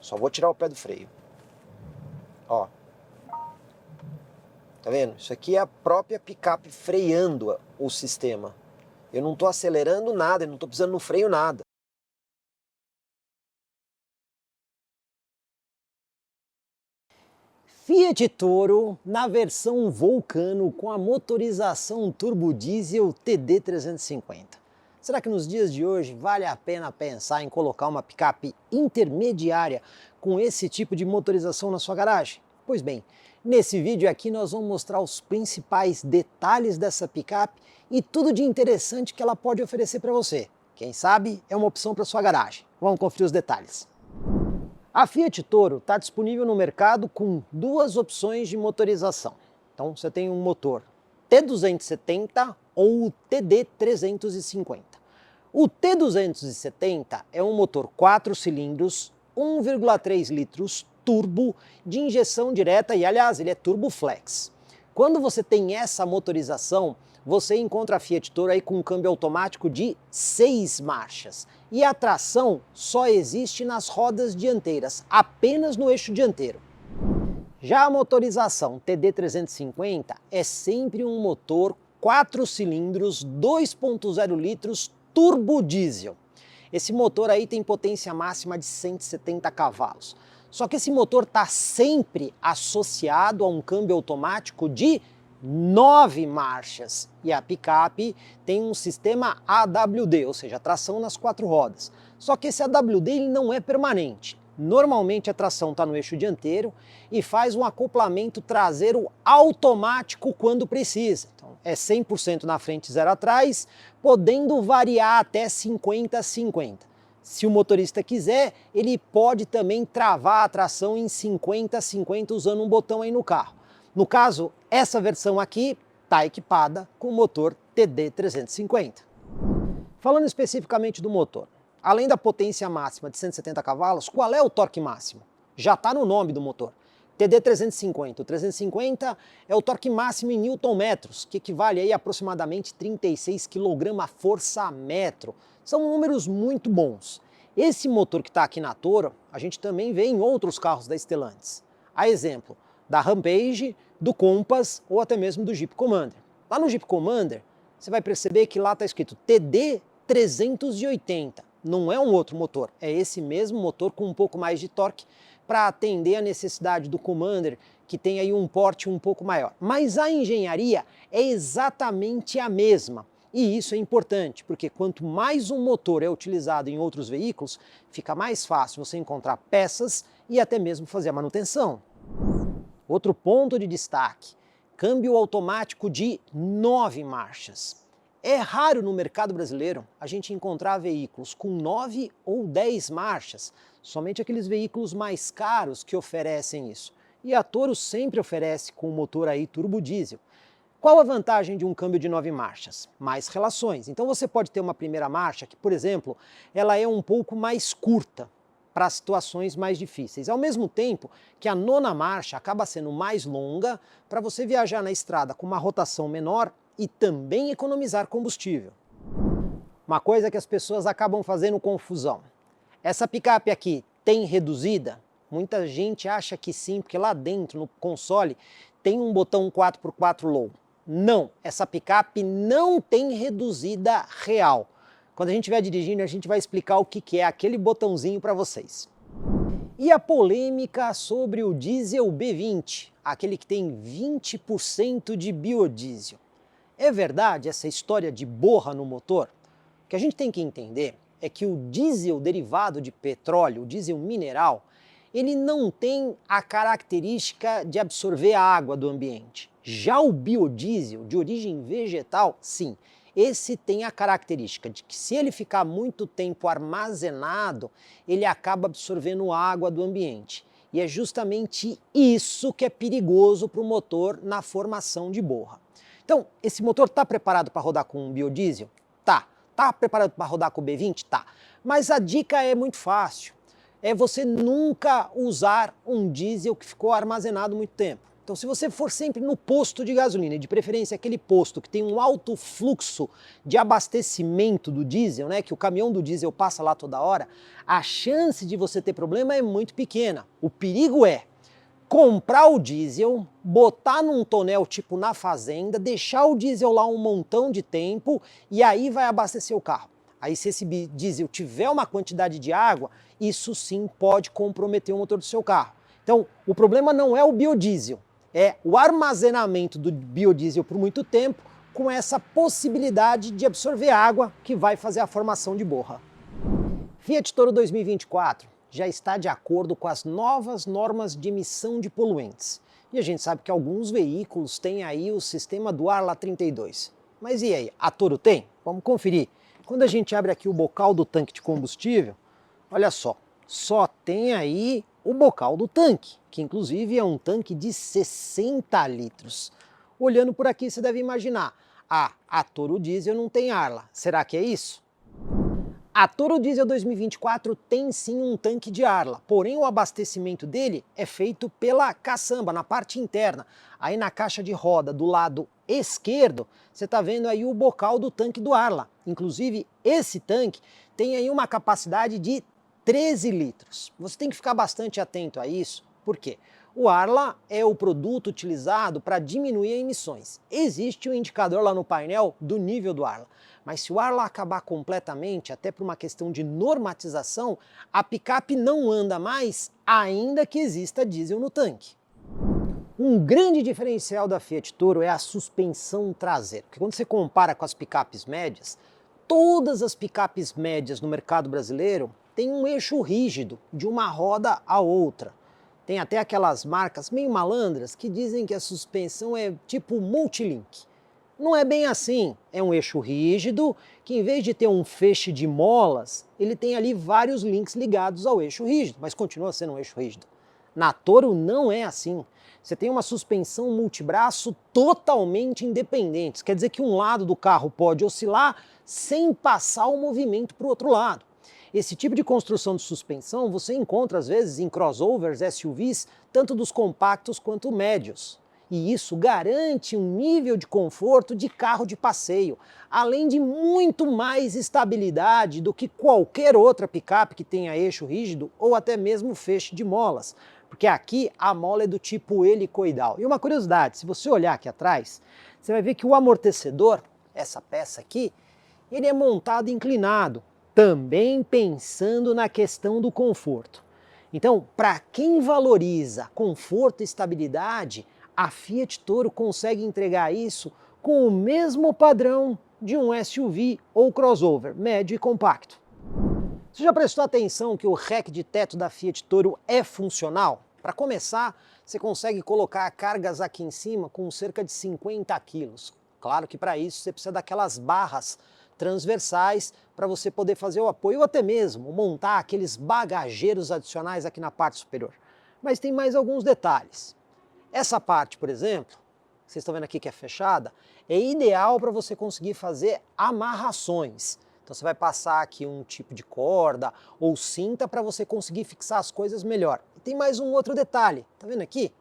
Só vou tirar o pé do freio. Ó. Tá vendo? Isso aqui é a própria picape freando o sistema. Eu não estou acelerando nada, eu não estou pisando no freio nada. Fiat Toro na versão Vulcano com a motorização turbo diesel TD350. Será que nos dias de hoje vale a pena pensar em colocar uma picape intermediária com esse tipo de motorização na sua garagem? Pois bem, nesse vídeo aqui nós vamos mostrar os principais detalhes dessa picape e tudo de interessante que ela pode oferecer para você. Quem sabe é uma opção para sua garagem. Vamos conferir os detalhes. A Fiat Toro está disponível no mercado com duas opções de motorização. Então você tem um motor T270 ou o TD350. O T270 é um motor 4 cilindros, 1,3 litros, turbo, de injeção direta e, aliás, ele é turbo flex. Quando você tem essa motorização, você encontra a Fiat Toro aí com um câmbio automático de 6 marchas. E a tração só existe nas rodas dianteiras, apenas no eixo dianteiro. Já a motorização TD350 é sempre um motor 4 cilindros, 2,0 litros, turbo diesel. Esse motor aí tem potência máxima de 170 cavalos. Só que esse motor está sempre associado a um câmbio automático de 9 marchas, e a picape tem um sistema AWD, ou seja, tração nas 4 rodas. Só que esse AWD ele não é permanente. Normalmente a tração está no eixo dianteiro e faz um acoplamento traseiro automático quando precisa. Então é 100% na frente, 0 atrás, podendo variar até 50-50. Se o motorista quiser, ele pode também travar a tração em 50-50 usando um botão aí no carro. No caso, essa versão aqui está equipada com o motor TD350. Falando especificamente do motor, além da potência máxima de 170 cavalos, qual é o torque máximo? Já está no nome do motor. TD350. O 350 é o torque máximo em newton-metros, que equivale aí a aproximadamente 36 kgfm. São números muito bons. Esse motor que está aqui na Toro, a gente também vê em outros carros da Stellantis. A exemplo da Rampage, do Compass ou até mesmo do Jeep Commander. Lá no Jeep Commander, você vai perceber que lá está escrito TD380. Não é um outro motor, é esse mesmo motor com um pouco mais de torque para atender a necessidade do Commander, que tem aí um porte um pouco maior. Mas a engenharia é exatamente a mesma. E isso é importante, porque quanto mais um motor é utilizado em outros veículos, fica mais fácil você encontrar peças e até mesmo fazer a manutenção. Outro ponto de destaque, câmbio automático de 9 marchas. É raro no mercado brasileiro a gente encontrar veículos com 9 ou 10 marchas, somente aqueles veículos mais caros que oferecem isso. E a Toro sempre oferece com o motor aí turbo diesel. Qual a vantagem de um câmbio de 9 marchas? Mais relações. Então você pode ter uma primeira marcha que, por exemplo, ela é um pouco mais curta para situações mais difíceis, ao mesmo tempo que a 9ª marcha acaba sendo mais longa para você viajar na estrada com uma rotação menor e também economizar combustível. Uma coisa que as pessoas acabam fazendo confusão. Essa picape aqui tem reduzida? Muita gente acha que sim, porque lá dentro, no console, tem um botão 4x4 Low. Não, essa picape não tem reduzida real. Quando a gente estiver dirigindo, a gente vai explicar o que é aquele botãozinho para vocês. E a polêmica sobre o diesel B20, aquele que tem 20% de biodiesel. É verdade essa história de borra no motor? O que a gente tem que entender é que o diesel derivado de petróleo, o diesel mineral, ele não tem a característica de absorver a água do ambiente. Já o biodiesel, de origem vegetal, sim, esse tem a característica de que se ele ficar muito tempo armazenado, ele acaba absorvendo água do ambiente. E é justamente isso que é perigoso para o motor na formação de borra. Então, esse motor está preparado para rodar com biodiesel? Tá. Está preparado para rodar com o B20? Tá. Mas a dica é muito fácil. É você nunca usar um diesel que ficou armazenado muito tempo. Então, se você for sempre no posto de gasolina, e de preferência aquele posto que tem um alto fluxo de abastecimento do diesel, né, que o caminhão do diesel passa lá toda hora, a chance de você ter problema é muito pequena. O perigo é comprar o diesel, botar num tonel tipo na fazenda, deixar o diesel lá um montão de tempo e aí vai abastecer o carro. Aí se esse diesel tiver uma quantidade de água, isso sim pode comprometer o motor do seu carro. Então, o problema não é o biodiesel, é o armazenamento do biodiesel por muito tempo com essa possibilidade de absorver água que vai fazer a formação de borra. Fiat Toro 2024 já está de acordo com as novas normas de emissão de poluentes. E a gente sabe que alguns veículos têm aí o sistema do Arla 32. Mas e aí, a Toro tem? Vamos conferir. Quando a gente abre aqui o bocal do tanque de combustível, olha só tem aí o bocal do tanque, que inclusive é um tanque de 60 litros. Olhando por aqui você deve imaginar, a Toro Diesel não tem Arla, será que é isso? A Toro Diesel 2024 tem sim um tanque de Arla, porém o abastecimento dele é feito pela caçamba, na parte interna. Aí na caixa de roda do lado esquerdo, você está vendo aí o bocal do tanque do Arla. Inclusive, esse tanque tem aí uma capacidade de 13 litros. Você tem que ficar bastante atento a isso, por quê? O Arla é o produto utilizado para diminuir emissões. Existe um indicador lá no painel do nível do Arla, mas se o Arla acabar completamente, até por uma questão de normatização, a picape não anda mais, ainda que exista diesel no tanque. Um grande diferencial da Fiat Toro é a suspensão traseira, porque quando você compara com as picapes médias, todas as picapes médias no mercado brasileiro têm um eixo rígido de uma roda à outra. Tem até aquelas marcas meio malandras que dizem que a suspensão é tipo multilink. Não é bem assim, é um eixo rígido que em vez de ter um feixe de molas, ele tem ali vários links ligados ao eixo rígido, mas continua sendo um eixo rígido. Na Toro não é assim. Você tem uma suspensão multibraço totalmente independente. Quer dizer que um lado do carro pode oscilar sem passar o movimento para o outro lado. Esse tipo de construção de suspensão você encontra às vezes em crossovers, SUVs, tanto dos compactos quanto médios. E isso garante um nível de conforto de carro de passeio, além de muito mais estabilidade do que qualquer outra picape que tenha eixo rígido ou até mesmo feixe de molas. Porque aqui a mola é do tipo helicoidal. E uma curiosidade, se você olhar aqui atrás, você vai ver que o amortecedor, essa peça aqui, ele é montado inclinado, também pensando na questão do conforto. Então, para quem valoriza conforto e estabilidade, a Fiat Toro consegue entregar isso com o mesmo padrão de um SUV ou crossover, médio e compacto. Você já prestou atenção que o rack de teto da Fiat Toro é funcional? Para começar, você consegue colocar cargas aqui em cima com cerca de 50 quilos. Claro que para isso você precisa daquelas barras transversais para você poder fazer o apoio ou até mesmo montar aqueles bagageiros adicionais aqui na parte superior. Mas tem mais alguns detalhes. Essa parte, por exemplo, vocês estão vendo aqui que é fechada, é ideal para você conseguir fazer amarrações. Então você vai passar aqui um tipo de corda ou cinta para você conseguir fixar as coisas melhor. E tem mais um outro detalhe, tá vendo aqui?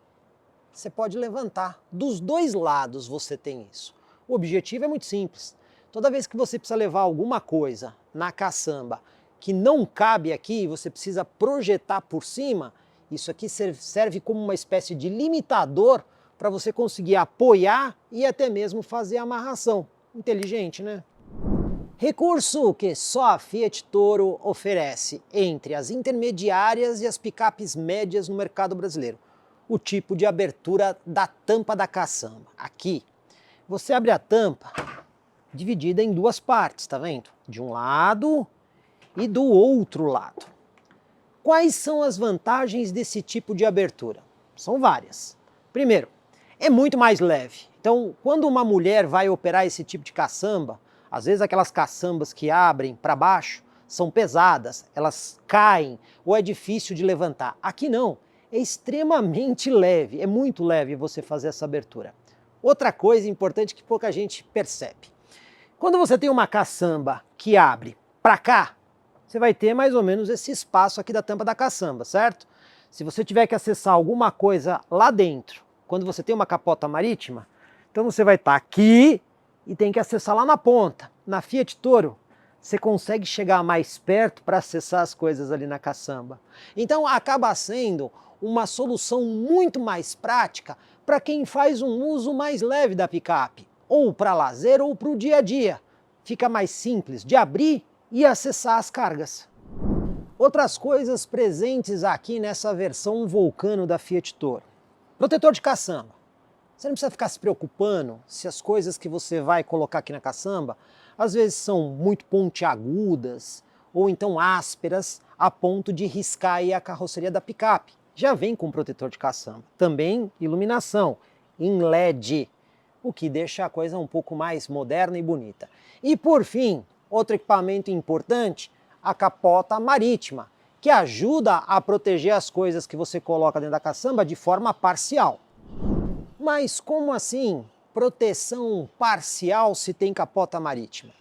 Você pode levantar. Dos dois lados você tem isso. O objetivo é muito simples. Toda vez que você precisa levar alguma coisa na caçamba que não cabe aqui, você precisa projetar por cima, isso aqui serve como uma espécie de limitador para você conseguir apoiar e até mesmo fazer a amarração. Inteligente, né? Recurso que só a Fiat Toro oferece entre as intermediárias e as picapes médias no mercado brasileiro. O tipo de abertura da tampa da caçamba. Aqui, você abre a tampa dividida em duas partes, tá vendo? De um lado e do outro lado. Quais são as vantagens desse tipo de abertura? São várias. Primeiro, é muito mais leve. Então, quando uma mulher vai operar esse tipo de caçamba, às vezes aquelas caçambas que abrem para baixo são pesadas, elas caem ou é difícil de levantar. Aqui não, é extremamente leve, é muito leve você fazer essa abertura. Outra coisa importante que pouca gente percebe. Quando você tem uma caçamba que abre para cá, você vai ter mais ou menos esse espaço aqui da tampa da caçamba, certo? Se você tiver que acessar alguma coisa lá dentro quando você tem uma capota marítima, então você vai estar aqui e tem que acessar lá na ponta. Na Fiat Toro, você consegue chegar mais perto para acessar as coisas ali na caçamba. Então acaba sendo uma solução muito mais prática para quem faz um uso mais leve da picape, ou para lazer ou para o dia a dia. Fica mais simples de abrir e acessar as cargas. Outras coisas presentes aqui nessa versão Vulcano da Fiat Toro. Protetor de caçamba. Você não precisa ficar se preocupando se as coisas que você vai colocar aqui na caçamba às vezes são muito pontiagudas ou então ásperas a ponto de riscar aí a carroceria da picape. Já vem com protetor de caçamba. Também iluminação em LED, o que deixa a coisa um pouco mais moderna e bonita. E por fim, outro equipamento importante, a capota marítima, que ajuda a proteger as coisas que você coloca dentro da caçamba de forma parcial. Mas como assim proteção parcial se tem capota marítima?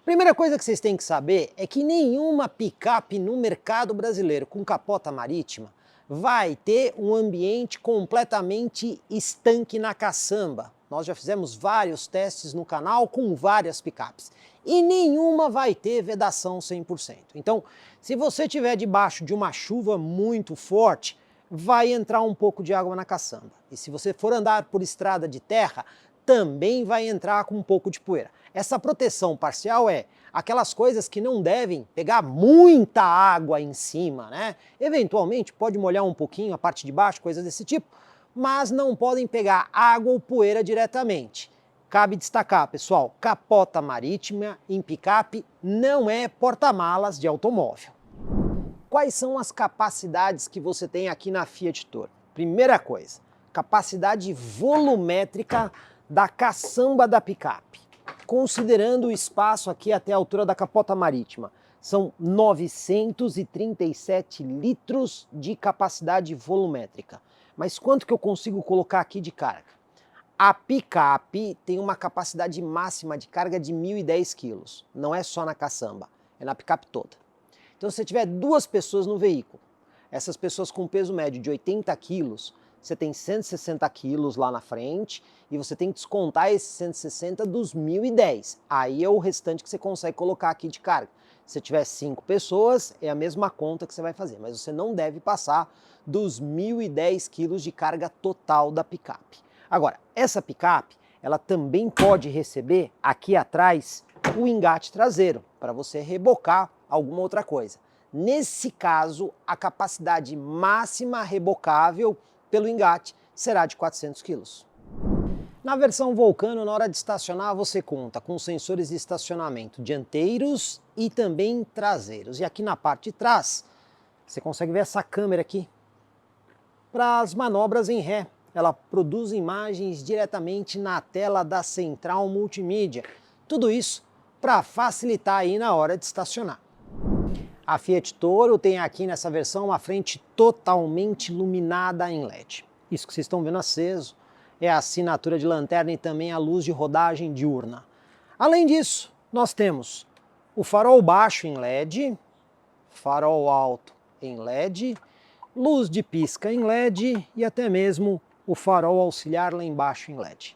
Primeira coisa que vocês têm que saber é que nenhuma picape no mercado brasileiro com capota marítima vai ter um ambiente completamente estanque na caçamba. Nós já fizemos vários testes no canal com várias picapes e nenhuma vai ter vedação 100%. Então, se você estiver debaixo de uma chuva muito forte, vai entrar um pouco de água na caçamba. E se você for andar por estrada de terra, também vai entrar com um pouco de poeira. Essa proteção parcial é aquelas coisas que não devem pegar muita água em cima, né? Eventualmente pode molhar um pouquinho a parte de baixo, coisas desse tipo, mas não podem pegar água ou poeira diretamente. Cabe destacar, pessoal, capota marítima em picape não é porta-malas de automóvel. Quais são as capacidades que você tem aqui na Fiat Toro? Primeira coisa, capacidade volumétrica da caçamba da picape. Considerando o espaço aqui até a altura da capota marítima, são 937 litros de capacidade volumétrica. Mas quanto que eu consigo colocar aqui de carga? A picape tem uma capacidade máxima de carga de 1.010 quilos. Não é só na caçamba, é na picape toda. Então, se você tiver duas pessoas no veículo, essas pessoas com peso médio de 80 quilos, você tem 160 quilos lá na frente e você tem que descontar esses 160 dos 1.010. Aí é o restante que você consegue colocar aqui de carga. Se tiver 5 pessoas, é a mesma conta que você vai fazer, mas você não deve passar dos 1.010 quilos de carga total da picape. Agora, essa picape, ela também pode receber aqui atrás o engate traseiro, para você rebocar alguma outra coisa. Nesse caso, a capacidade máxima rebocável pelo engate será de 400 quilos. Na versão Vulcano, na hora de estacionar, você conta com sensores de estacionamento dianteiros e também traseiros. E aqui na parte de trás, você consegue ver essa câmera aqui para as manobras em ré. Ela produz imagens diretamente na tela da central multimídia. Tudo isso para facilitar aí na hora de estacionar. A Fiat Toro tem aqui nessa versão uma frente totalmente iluminada em LED. Isso que vocês estão vendo aceso é a assinatura de lanterna e também a luz de rodagem diurna. Além disso, nós temos o farol baixo em LED, farol alto em LED, luz de pisca em LED e até mesmo o farol auxiliar lá embaixo em LED.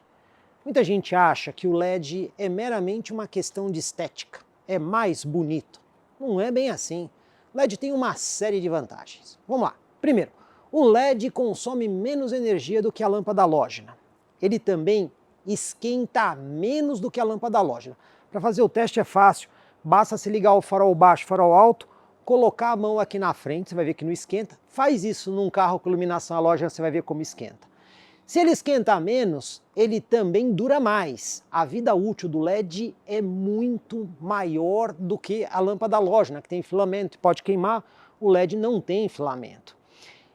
Muita gente acha que o LED é meramente uma questão de estética, é mais bonito. Não é bem assim. O LED tem uma série de vantagens. Vamos lá. Primeiro, o LED consome menos energia do que a lâmpada halógena. Ele também esquenta menos do que a lâmpada halógena. Para fazer o teste é fácil, basta se ligar o farol baixo, farol alto, colocar a mão aqui na frente, você vai ver que não esquenta. Faz isso num carro com iluminação halógena, você vai ver como esquenta. Se ele esquentar menos, ele também dura mais. A vida útil do LED é muito maior do que a lâmpada halógena, que tem filamento e pode queimar. O LED não tem filamento.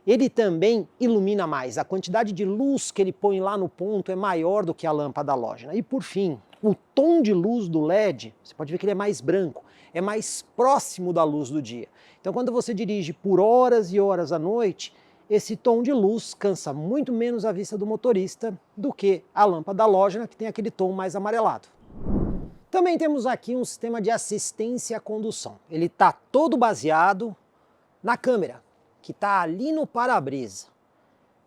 Ele também ilumina mais. A quantidade de luz que ele põe lá no ponto é maior do que a lâmpada halógena. E por fim, o tom de luz do LED, você pode ver que ele é mais branco, é mais próximo da luz do dia. Então quando você dirige por horas e horas à noite, esse tom de luz cansa muito menos a vista do motorista do que a lâmpada halógena, que tem aquele tom mais amarelado. Também temos aqui um sistema de assistência à condução. Ele está todo baseado na câmera, que está ali no para-brisa.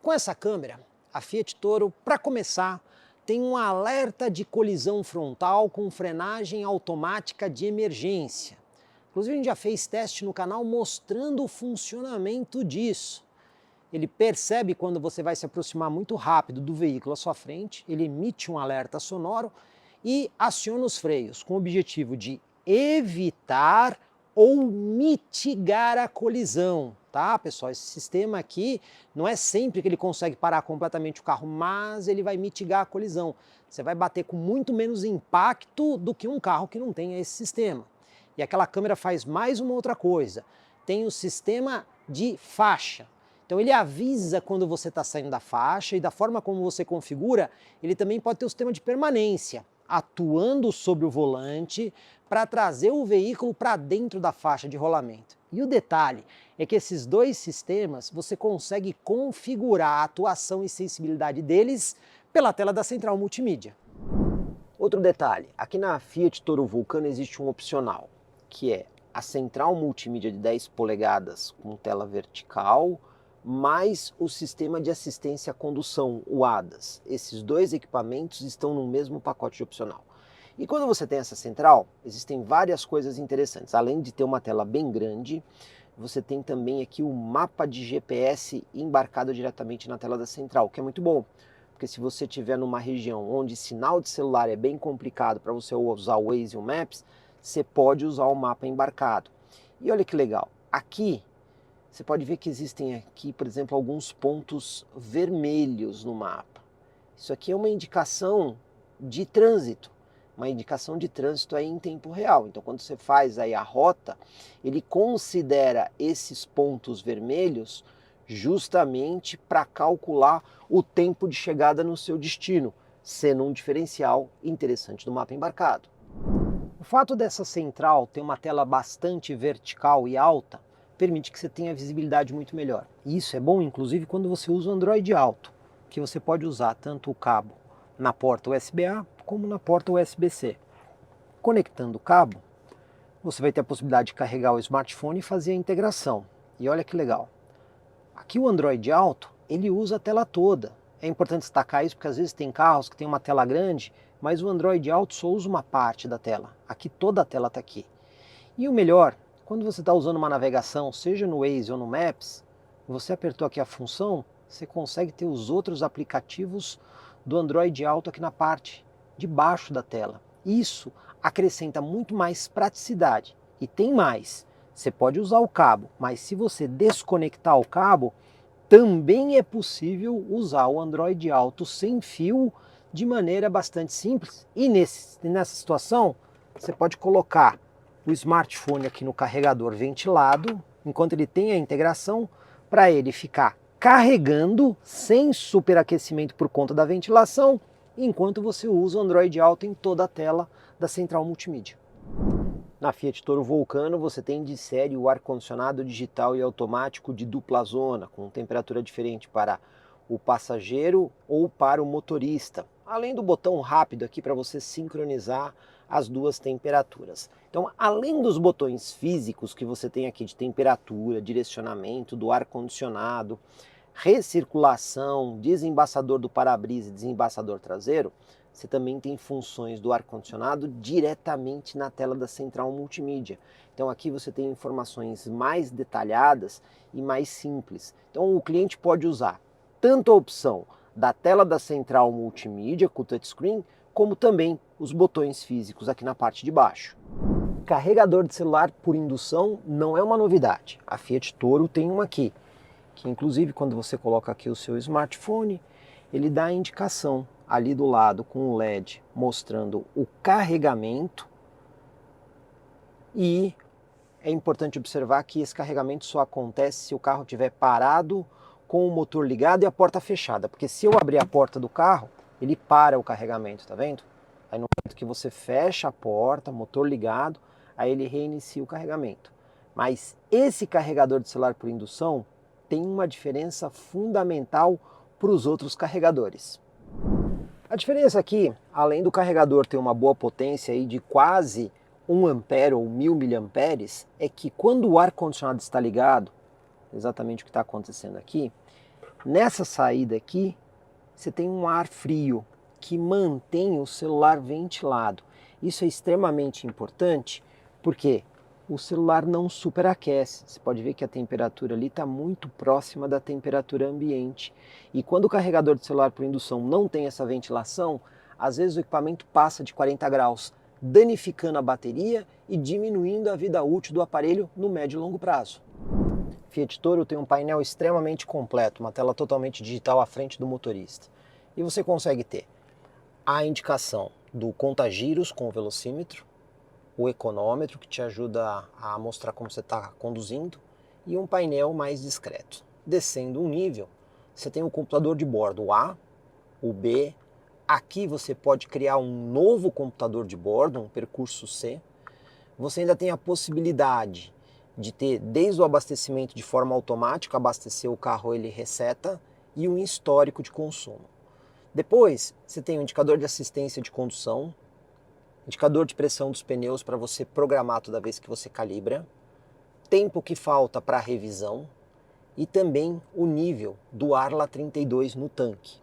Com essa câmera, A Fiat Toro, para começar, tem um alerta de colisão frontal com frenagem automática de emergência. Inclusive a gente já fez teste no canal mostrando o funcionamento disso. Ele percebe quando você vai se aproximar muito rápido do veículo à sua frente, ele emite um alerta sonoro e aciona os freios, com o objetivo de evitar ou mitigar a colisão, tá, pessoal? Esse sistema aqui não é sempre que ele consegue parar completamente o carro, mas ele vai mitigar a colisão. Você vai bater com muito menos impacto do que um carro que não tenha esse sistema. E aquela câmera faz mais uma outra coisa, tem o sistema de faixa. Então ele avisa quando você está saindo da faixa e da forma como você configura, ele também pode ter o sistema de permanência, atuando sobre o volante para trazer o veículo para dentro da faixa de rolamento. E o detalhe é que esses dois sistemas você consegue configurar a atuação e sensibilidade deles pela tela da central multimídia. Outro detalhe, aqui na Fiat Toro Vulcano existe um opcional, que é a central multimídia de 10 polegadas com tela vertical, mais o sistema de assistência à condução, o ADAS. Esses dois equipamentos estão no mesmo pacote de opcional. E quando você tem essa central, existem várias coisas interessantes. Além de ter uma tela bem grande, você tem também aqui o mapa de GPS embarcado diretamente na tela da central, o que é muito bom. Porque se você estiver numa região onde sinal de celular é bem complicado para você usar o Waze e o Maps, você pode usar o mapa embarcado. E olha que legal, aqui você pode ver que existem aqui, por exemplo, alguns pontos vermelhos no mapa. Isso aqui é uma indicação de trânsito, uma indicação de trânsito aí em tempo real. Então quando você faz aí a rota, ele considera esses pontos vermelhos justamente para calcular o tempo de chegada no seu destino, sendo um diferencial interessante do mapa embarcado. O fato dessa central ter uma tela bastante vertical e alta permite que você tenha visibilidade muito melhor. E isso é bom, inclusive, quando você usa o Android Auto, que você pode usar tanto o cabo na porta USB-A como na porta USB-C. Conectando o cabo, você vai ter a possibilidade de carregar o smartphone e fazer a integração. E olha que legal. Aqui o Android Auto, ele usa a tela toda. É importante destacar isso porque às vezes tem carros que tem uma tela grande, mas o Android Auto só usa uma parte da tela. Aqui toda a tela está aqui. E o melhor, quando você está usando uma navegação, seja no Waze ou no Maps, você apertou aqui a função, você consegue ter os outros aplicativos do Android Auto aqui na parte de baixo da tela. Isso acrescenta muito mais praticidade. E tem mais, você pode usar o cabo, mas se você desconectar o cabo, também é possível usar o Android Auto sem fio de maneira bastante simples. E nessa situação, você pode colocar o smartphone aqui no carregador ventilado, enquanto ele tem a integração, para ele ficar carregando sem superaquecimento por conta da ventilação, enquanto você usa o Android Auto em toda a tela da central multimídia. Na Fiat Toro Vulcano você tem de série o ar-condicionado digital e automático de dupla zona, com temperatura diferente para o passageiro ou para o motorista, além do botão rápido aqui para você sincronizar as duas temperaturas. Então, além dos botões físicos que você tem aqui de temperatura, direcionamento do ar-condicionado, recirculação, desembaçador do para-brisa e desembaçador traseiro, você também tem funções do ar-condicionado diretamente na tela da central multimídia. Então aqui você tem informações mais detalhadas e mais simples. Então o cliente pode usar tanto a opção da tela da central multimídia com o touchscreen, como também os botões físicos aqui na parte de baixo. Carregador de celular por indução não é uma novidade. A Fiat Toro tem uma aqui, que inclusive quando você coloca aqui o seu smartphone, ele dá a indicação ali do lado com o LED mostrando o carregamento, e é importante observar que esse carregamento só acontece se o carro estiver parado com o motor ligado e a porta fechada, porque se eu abrir a porta do carro, ele para o carregamento, tá vendo? Aí no momento que você fecha a porta, motor ligado, aí ele reinicia o carregamento. Mas esse carregador de celular por indução tem uma diferença fundamental para os outros carregadores. A diferença aqui, além do carregador ter uma boa potência aí de quase 1 ampere ou 1000 miliamperes, é que quando o ar-condicionado está ligado, exatamente o que está acontecendo aqui, nessa saída aqui, você tem um ar frio que mantém o celular ventilado. Isso é extremamente importante porque o celular não superaquece. Você pode ver que a temperatura ali está muito próxima da temperatura ambiente. E quando o carregador de celular por indução não tem essa ventilação, às vezes o equipamento passa de 40 graus, danificando a bateria e diminuindo a vida útil do aparelho no médio e longo prazo. Fiat Toro tem um painel extremamente completo, uma tela totalmente digital à frente do motorista. E você consegue ter a indicação do conta-giros com o velocímetro, o econômetro que te ajuda a mostrar como você está conduzindo e um painel mais discreto. Descendo um nível, você tem o computador de bordo, o A, o B. Aqui você pode criar um novo computador de bordo, um percurso C. Você ainda tem a possibilidade de ter desde o abastecimento de forma automática, abastecer o carro, ele reseta, e um histórico de consumo. Depois, você tem o indicador de assistência de condução, indicador de pressão dos pneus para você programar toda vez que você calibra, tempo que falta para a revisão e também o nível do Arla 32 no tanque.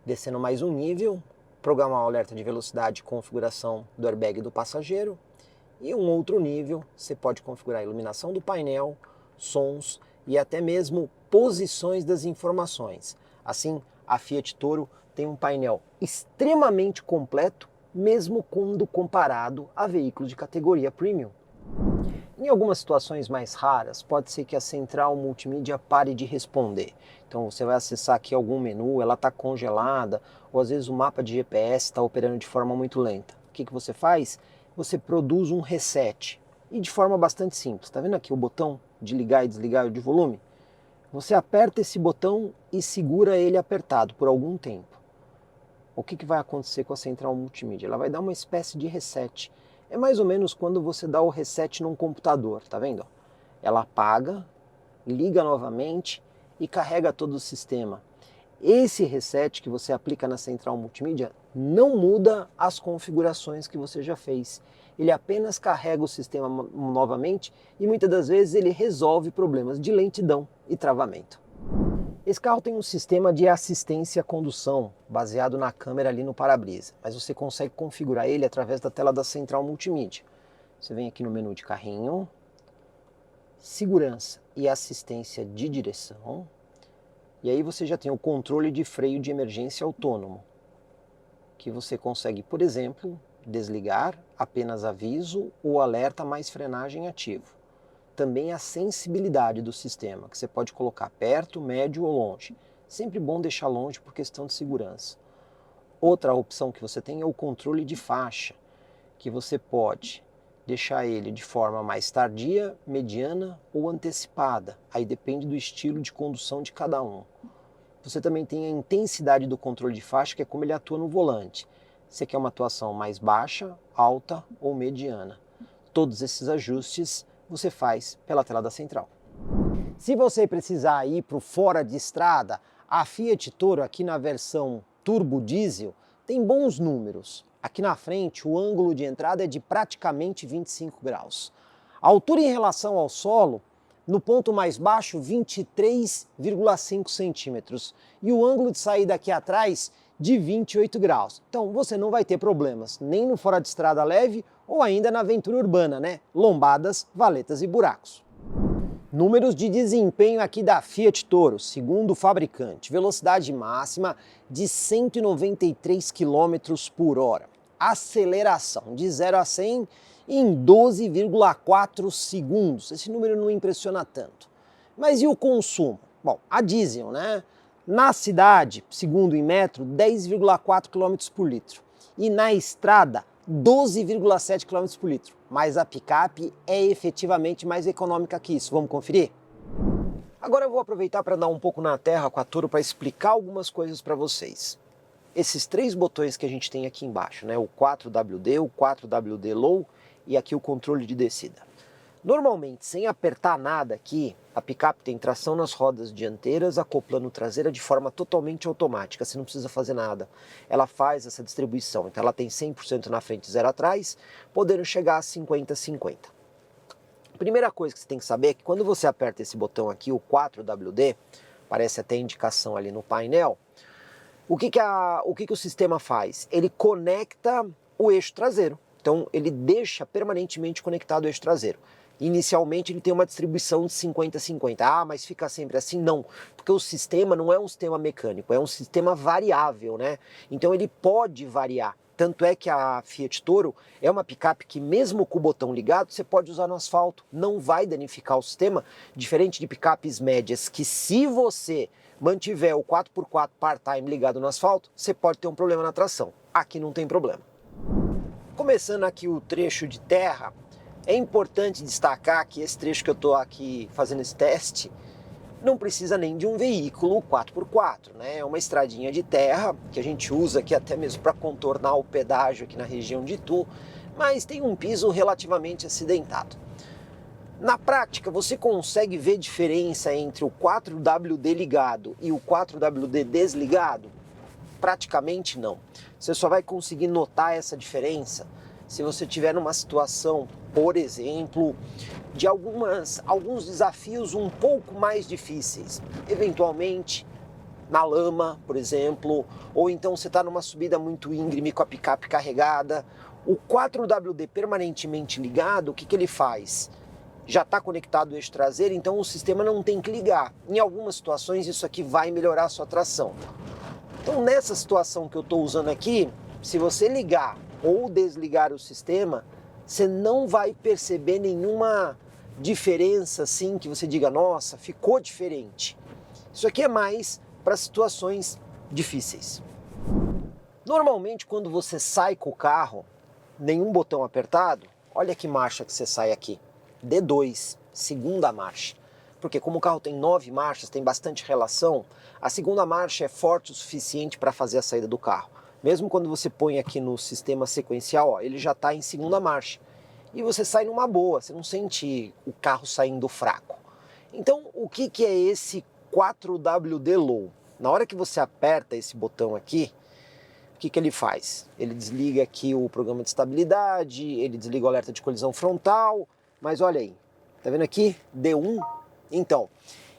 Descendo mais um nível, programar o alerta de velocidade e configuração do airbag do passageiro. E um outro nível, você pode configurar a iluminação do painel, sons e até mesmo posições das informações. Assim, a Fiat Toro tem um painel extremamente completo, mesmo quando comparado a veículos de categoria premium. Em algumas situações mais raras, pode ser que a central multimídia pare de responder. Então você vai acessar aqui algum menu, ela está congelada, ou às vezes o mapa de GPS está operando de forma muito lenta. O que você faz? Você produz um reset, e de forma bastante simples. Está vendo aqui o botão de ligar e desligar de volume? Você aperta esse botão e segura ele apertado por algum tempo. O que vai acontecer com a central multimídia? Ela vai dar uma espécie de reset. É mais ou menos quando você dá o reset num computador, tá vendo? Ela apaga, liga novamente e carrega todo o sistema. Esse reset que você aplica na central multimídia não muda as configurações que você já fez. Ele apenas carrega o sistema novamente e muitas das vezes ele resolve problemas de lentidão e travamento. Esse carro tem um sistema de assistência à condução baseado na câmera ali no para-brisa, mas você consegue configurar ele através da tela da central multimídia. Você vem aqui no menu de carrinho, segurança e assistência de direção, e aí você já tem o controle de freio de emergência autônomo, que você consegue, por exemplo, desligar apenas aviso ou alerta mais frenagem ativo. Também a sensibilidade do sistema, que você pode colocar perto, médio ou longe. Sempre bom deixar longe por questão de segurança. Outra opção que você tem é o controle de faixa, que você pode deixar ele de forma mais tardia, mediana ou antecipada. Aí depende do estilo de condução de cada um. Você também tem a intensidade do controle de faixa, que é como ele atua no volante. Você quer uma atuação mais baixa, alta ou mediana. Todos esses ajustes você faz pela tela da central. Se você precisar ir para o fora de estrada, a Fiat Toro aqui na versão turbo diesel tem bons números. Aqui na frente o ângulo de entrada é de praticamente 25 graus. A altura em relação ao solo, no ponto mais baixo 23,5 centímetros e o ângulo de saída aqui atrás de 28 graus. Então você não vai ter problemas nem no fora de estrada leve ou ainda na aventura urbana, né? Lombadas, valetas e buracos. Números de desempenho aqui da Fiat Toro, segundo o fabricante. Velocidade máxima de 193 km por hora. Aceleração de 0 a 100 em 12,4 segundos. Esse número não impressiona tanto. Mas e o consumo? Bom, a diesel, né? Na cidade, segundo o Inmetro, 10,4 km por litro. E na estrada, 12,7 km por litro. Mas a picape é efetivamente mais econômica que isso. Vamos conferir? Agora eu vou aproveitar para dar um pouco na terra com a Toro para explicar algumas coisas para vocês. Esses três botões que a gente tem aqui embaixo, né? O 4WD, o 4WD Low e aqui o controle de descida. Normalmente, sem apertar nada aqui, a picape tem tração nas rodas dianteiras, acoplando traseira de forma totalmente automática, você não precisa fazer nada. Ela faz essa distribuição, então ela tem 100% na frente e 0 atrás, podendo chegar a 50-50. Primeira coisa que você tem que saber é que quando você aperta esse botão aqui, o 4WD, aparece até a indicação ali no painel, O que o sistema faz? Ele conecta o eixo traseiro. Então ele deixa permanentemente conectado o eixo traseiro. Inicialmente ele tem uma distribuição de 50-50. Ah, mas fica sempre assim? Não, porque o sistema não é um sistema mecânico, é um sistema variável, né? Então ele pode variar. Tanto é que a Fiat Toro é uma picape que mesmo com o botão ligado, você pode usar no asfalto, não vai danificar o sistema, diferente de picapes médias, que se você mantiver o 4x4 part-time ligado no asfalto, você pode ter um problema na tração. Aqui não tem problema. Começando aqui o trecho de terra, é importante destacar que esse trecho que eu estou aqui fazendo esse teste, não precisa nem de um veículo 4x4, né? É uma estradinha de terra que a gente usa aqui até mesmo para contornar o pedágio aqui na região de Itu, mas tem um piso relativamente acidentado. Na prática, você consegue ver diferença entre o 4WD ligado e o 4WD desligado? Praticamente não. Você só vai conseguir notar essa diferença se você tiver numa situação, por exemplo, de alguns desafios um pouco mais difíceis. Eventualmente, na lama, por exemplo, ou então você está numa subida muito íngreme com a picape carregada. O 4WD permanentemente ligado, o que ele faz? Já está conectado ao eixo traseiro, então o sistema não tem que ligar. Em algumas situações isso aqui vai melhorar a sua tração. Então nessa situação que eu estou usando aqui, se você ligar ou desligar o sistema, você não vai perceber nenhuma diferença assim que você diga, nossa, ficou diferente. Isso aqui é mais para situações difíceis. Normalmente quando você sai com o carro, nenhum botão apertado, olha que marcha que você sai aqui. D2, segunda marcha. Porque como o carro tem 9 marchas, tem bastante relação, a segunda marcha é forte o suficiente para fazer a saída do carro. Mesmo quando você põe aqui no sistema sequencial, ó, ele já está em segunda marcha. E você sai numa boa, você não sente o carro saindo fraco. Então, o que é esse 4WD Low? Na hora que você aperta esse botão aqui, o que ele faz? Ele desliga aqui o programa de estabilidade, ele desliga o alerta de colisão frontal, mas olha aí, tá vendo aqui? D1? Então,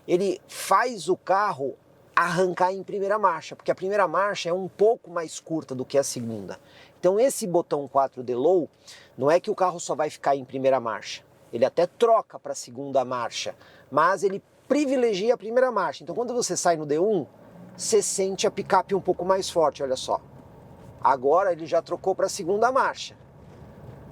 ele faz o carro arrancar em primeira marcha, porque a primeira marcha é um pouco mais curta do que a segunda. Então esse botão 4D Low, não é que o carro só vai ficar em primeira marcha, ele até troca para a segunda marcha, mas ele privilegia a primeira marcha. Então quando você sai no D1, você sente a picape um pouco mais forte, olha só. Agora ele já trocou para a segunda marcha.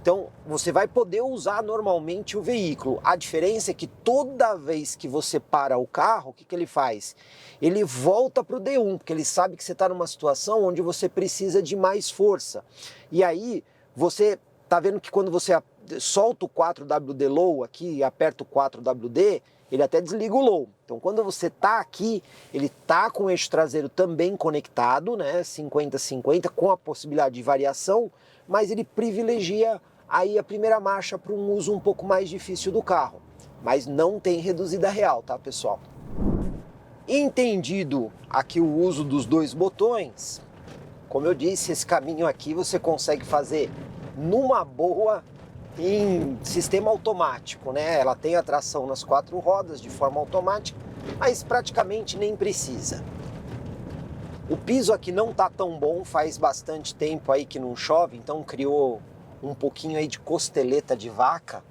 Então, você vai poder usar normalmente o veículo. A diferença é que toda vez que você para o carro, o que ele faz? Ele volta para o D1, porque ele sabe que você está numa situação onde você precisa de mais força. E aí, você está vendo que quando você solta o 4WD Low aqui e aperta o 4WD, ele até desliga o Low. Então, quando você está aqui, ele está com o eixo traseiro também conectado, né, 50-50, com a possibilidade de variação, mas ele privilegia aí a primeira marcha para um uso um pouco mais difícil do carro. Mas não tem reduzida real, tá, pessoal? Entendido aqui o uso dos dois botões, como eu disse, esse caminho aqui você consegue fazer numa boa em sistema automático, né? Ela tem a tração nas 4 rodas de forma automática, mas praticamente nem precisa. O piso aqui não tá tão bom, faz bastante tempo aí que não chove, então criou um pouquinho aí de costeleta de vaca.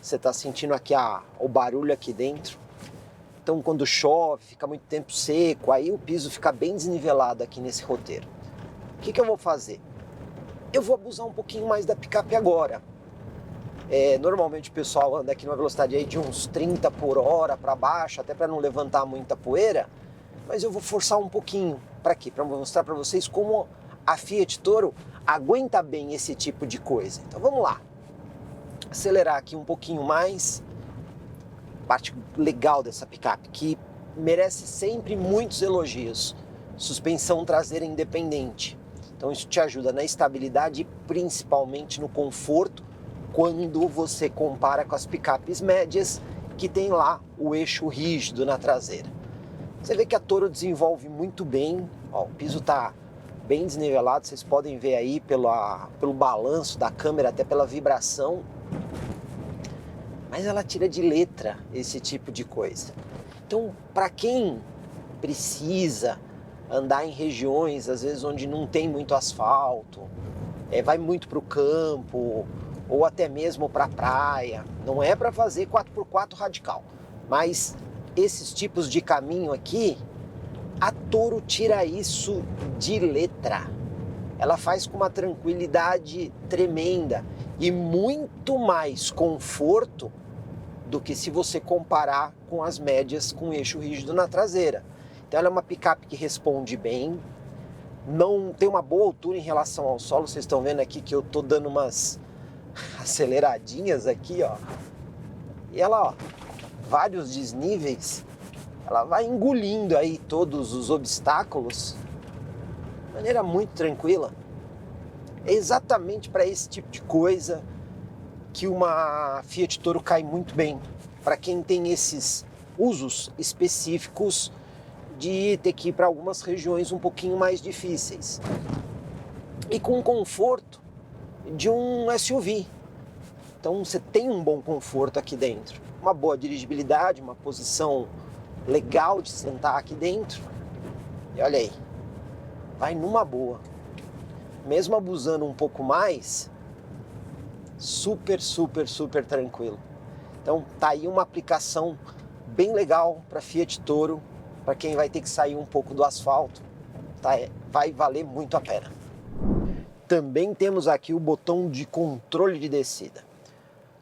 Você tá sentindo aqui o barulho aqui dentro. Então quando chove, fica muito tempo seco, aí o piso fica bem desnivelado aqui nesse roteiro. O que eu vou fazer? Eu vou abusar um pouquinho mais da picape agora. Normalmente o pessoal anda aqui numa velocidade aí de uns 30 por hora para baixo, até para não levantar muita poeira, mas eu vou forçar um pouquinho. Para quê? Para mostrar para vocês como a Fiat Toro aguenta bem esse tipo de coisa. Então vamos lá. Acelerar aqui um pouquinho mais. Parte legal dessa picape, que merece sempre muitos elogios. Suspensão traseira independente. Então isso te ajuda na estabilidade e principalmente no conforto quando você compara com as picapes médias que tem lá o eixo rígido na traseira. Você vê que a Toro desenvolve muito bem, ó, o piso está bem desnivelado, vocês podem ver aí pelo balanço da câmera, até pela vibração. Mas ela tira de letra esse tipo de coisa. Então, para quem precisa andar em regiões, às vezes, onde não tem muito asfalto, vai muito para o campo, ou até mesmo para a praia. Não é para fazer 4x4 radical, mas esses tipos de caminho aqui, a Toro tira isso de letra. Ela faz com uma tranquilidade tremenda e muito mais conforto do que se você comparar com as médias com eixo rígido na traseira. Então ela é uma picape que responde bem, não tem uma boa altura em relação ao solo. Vocês estão vendo aqui que eu tô dando umas aceleradinhas aqui, ó. E ela, ó, vários desníveis, ela vai engolindo aí todos os obstáculos de maneira muito tranquila. É exatamente para esse tipo de coisa que uma Fiat Toro cai muito bem, para quem tem esses usos específicos de ter que ir para algumas regiões um pouquinho mais difíceis. E com conforto de um SUV. Então você tem um bom conforto aqui dentro, uma boa dirigibilidade, uma posição legal de sentar aqui dentro. E olha aí, vai numa boa. Mesmo abusando um pouco mais, super, super, super tranquilo. Então tá aí uma aplicação bem legal para Fiat Toro, para quem vai ter que sair um pouco do asfalto, tá? Vai valer muito a pena. Também temos aqui o botão de controle de descida.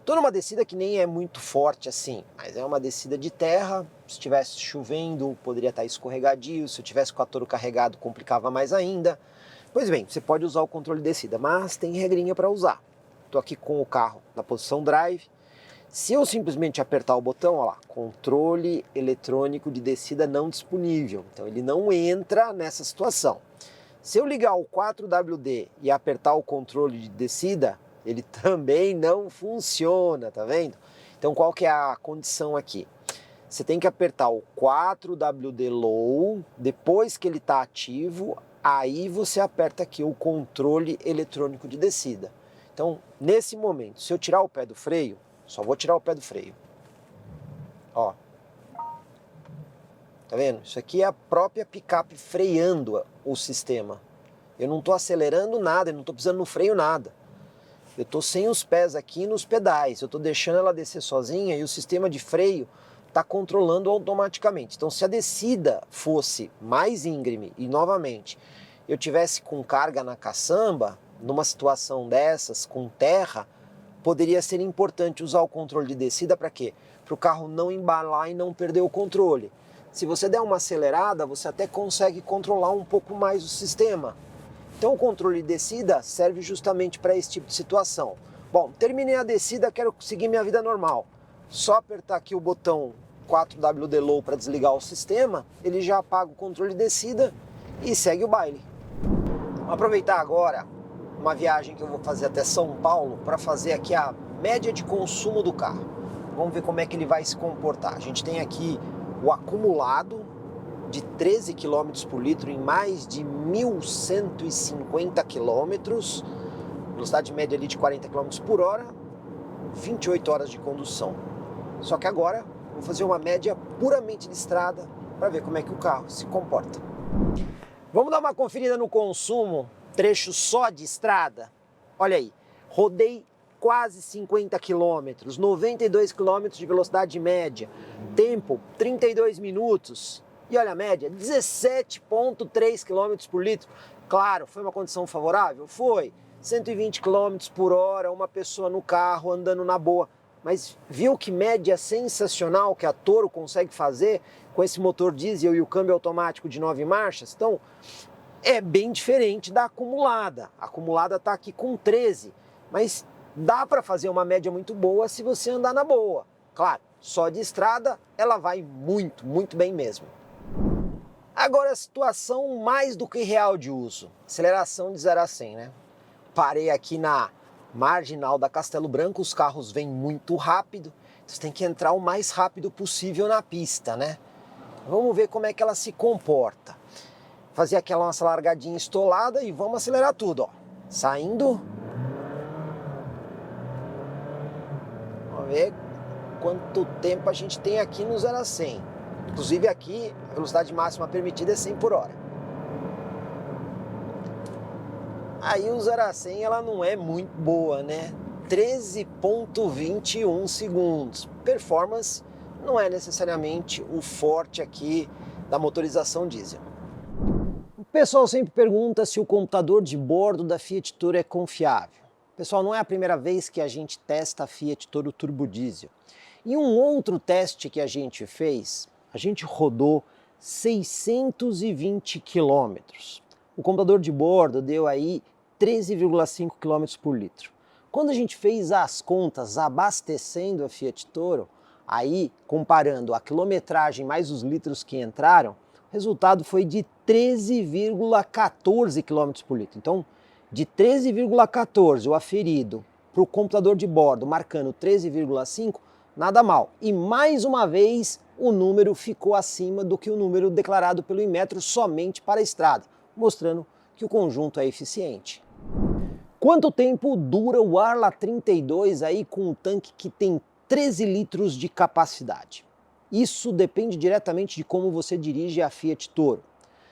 Tô numa descida que nem é muito forte assim, mas é uma descida de terra. Se estivesse chovendo, poderia estar escorregadio. Se eu tivesse com a Toro carregado, complicava mais ainda. Pois bem, você pode usar o controle de descida, mas tem regrinha para usar. Estou aqui com o carro na posição drive. Se eu simplesmente apertar o botão, ó lá, controle eletrônico de descida não disponível. Então ele não entra nessa situação. Se eu ligar o 4WD e apertar o controle de descida, ele também não funciona, tá vendo? Então qual que é a condição aqui? Você tem que apertar o 4WD Low, depois que ele está ativo, aí você aperta aqui o controle eletrônico de descida. Então, nesse momento, se eu tirar o pé do freio, só vou tirar o pé do freio. Ó. Tá vendo? Isso aqui é a própria picape freando o sistema. Eu não estou acelerando nada, eu não estou pisando no freio nada. Eu estou sem os pés aqui nos pedais, eu estou deixando ela descer sozinha e o sistema de freio está controlando automaticamente. Então, se a descida fosse mais íngreme e, novamente, eu tivesse com carga na caçamba, numa situação dessas, com terra, poderia ser importante usar o controle de descida para quê? Para o carro não embalar e não perder o controle. Se você der uma acelerada, você até consegue controlar um pouco mais o sistema. Então o controle de descida serve justamente para esse tipo de situação. Bom, terminei a descida, quero seguir minha vida normal. Só apertar aqui o botão 4WD Low para desligar o sistema, ele já apaga o controle de descida e segue o baile. Vou aproveitar agora uma viagem que eu vou fazer até São Paulo para fazer aqui a média de consumo do carro. Vamos ver como é que ele vai se comportar. A gente tem aqui o acumulado de 13 km por litro em mais de 1.150 km, velocidade média ali de 40 km por hora, 28 horas de condução. Só que agora vou fazer uma média puramente de estrada para ver como é que o carro se comporta. Vamos dar uma conferida no consumo, trecho só de estrada? Olha aí, rodei quase 50 km, 92 km de velocidade média, tempo 32 minutos e olha a média, 17,3 km por litro. Claro, foi uma condição favorável? Foi, 120 km por hora, uma pessoa no carro andando na boa, mas viu que média sensacional que a Toro consegue fazer com esse motor diesel e o câmbio automático de 9 marchas? Então, é bem diferente da acumulada. A acumulada está aqui com 13, mas dá para fazer uma média muito boa se você andar na boa. Claro, só de estrada ela vai muito, muito bem mesmo. Agora a situação mais do que real de uso. Aceleração de 0 a 100, né? Parei aqui na marginal da Castelo Branco, os carros vêm muito rápido, você tem que entrar o mais rápido possível na pista, né? Vamos ver como é que ela se comporta. Fazer aquela nossa largadinha estolada e vamos acelerar tudo, ó. Saindo. Vamos ver quanto tempo a gente tem aqui no 0 a 100. Inclusive aqui, a velocidade máxima permitida é 100 por hora. aí o 0 a 100 ela não é muito boa, né? 13,21 segundos. Performance não é necessariamente o forte aqui da motorização diesel. O pessoal sempre pergunta se o computador de bordo da Fiat Toro é confiável. Pessoal, não é a primeira vez que a gente testa a Fiat Toro Turbo Diesel. Em um outro teste que a gente fez, a gente rodou 620 quilômetros. O computador de bordo deu aí 13,5 km por litro. Quando a gente fez as contas abastecendo a Fiat Toro, aí comparando a quilometragem mais os litros que entraram, o resultado foi de 13,14 km por litro. Então, de 13,14 o aferido para o computador de bordo marcando 13,5, nada mal. E mais uma vez o número ficou acima do que o número declarado pelo Inmetro somente para a estrada, mostrando que o conjunto é eficiente. Quanto tempo dura o Arla 32 aí com um tanque que tem 13 litros de capacidade? Isso depende diretamente de como você dirige a Fiat Toro.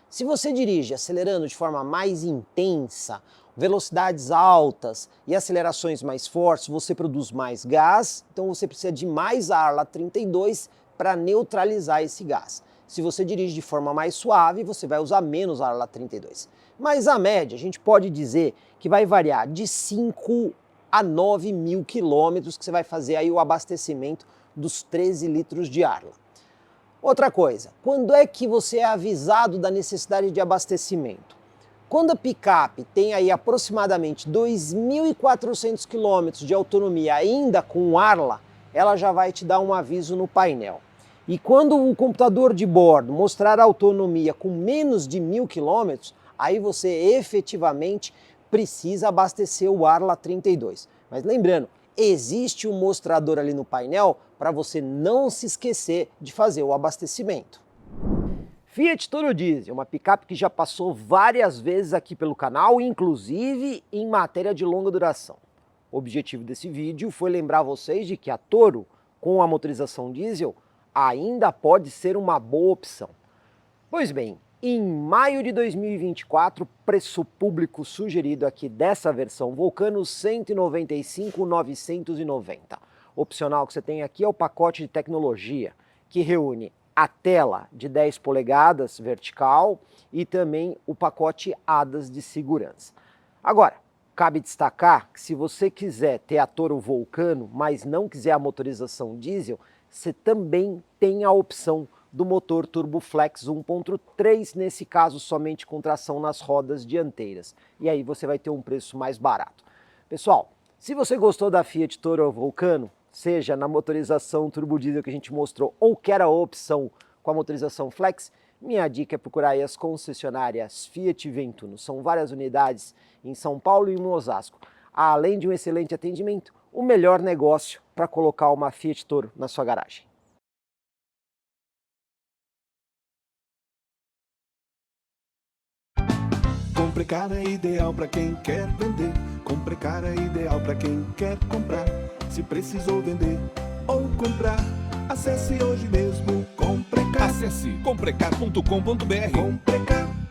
Se você dirige acelerando de forma mais intensa, velocidades altas e acelerações mais fortes, você produz mais gás, então você precisa de mais Arla 32 para neutralizar esse gás. Se você dirige de forma mais suave, você vai usar menos Arla 32. Mas a média, a gente pode dizer que vai variar de 5 a 9 mil quilômetros que você vai fazer aí o abastecimento dos 13 litros de Arla. Outra coisa, quando é que você é avisado da necessidade de abastecimento? Quando a picape tem aí aproximadamente 2.400 quilômetros de autonomia ainda com Arla, ela já vai te dar um aviso no painel. E quando o computador de bordo mostrar autonomia com menos de 1.000 quilômetros, aí você efetivamente precisa abastecer o Arla 32. Mas lembrando, existe um mostrador ali no painel para você não se esquecer de fazer o abastecimento. Fiat Toro Diesel, uma picape que já passou várias vezes aqui pelo canal, inclusive em matéria de longa duração. O objetivo desse vídeo foi lembrar vocês de que a Toro, com a motorização diesel, ainda pode ser uma boa opção. Pois bem, em maio de 2024, preço público sugerido aqui dessa versão Vulcano, R$ 195.990. Opcional que você tem aqui é o pacote de tecnologia, que reúne a tela de 10 polegadas vertical e também o pacote ADAS de segurança. Agora, cabe destacar que se você quiser ter a Toro Vulcano, mas não quiser a motorização diesel, você também tem a opção do motor TurboFlex 1.3, nesse caso somente com tração nas rodas dianteiras. E aí você vai ter um preço mais barato. Pessoal, se você gostou da Fiat Toro Vulcano, seja na motorização turbo diesel que a gente mostrou ou quer a opção com a motorização Flex, minha dica é procurar aí as concessionárias Fiat Ventuno. São várias unidades em São Paulo e em Osasco. Além de um excelente atendimento, o melhor negócio para colocar uma Fiat Toro na sua garagem. Comprecar é ideal para quem quer vender. Comprecar é ideal para quem quer comprar. Se precisou vender ou comprar, acesse hoje mesmo Comprecar. Acesse comprecar.com.br. Comprecar.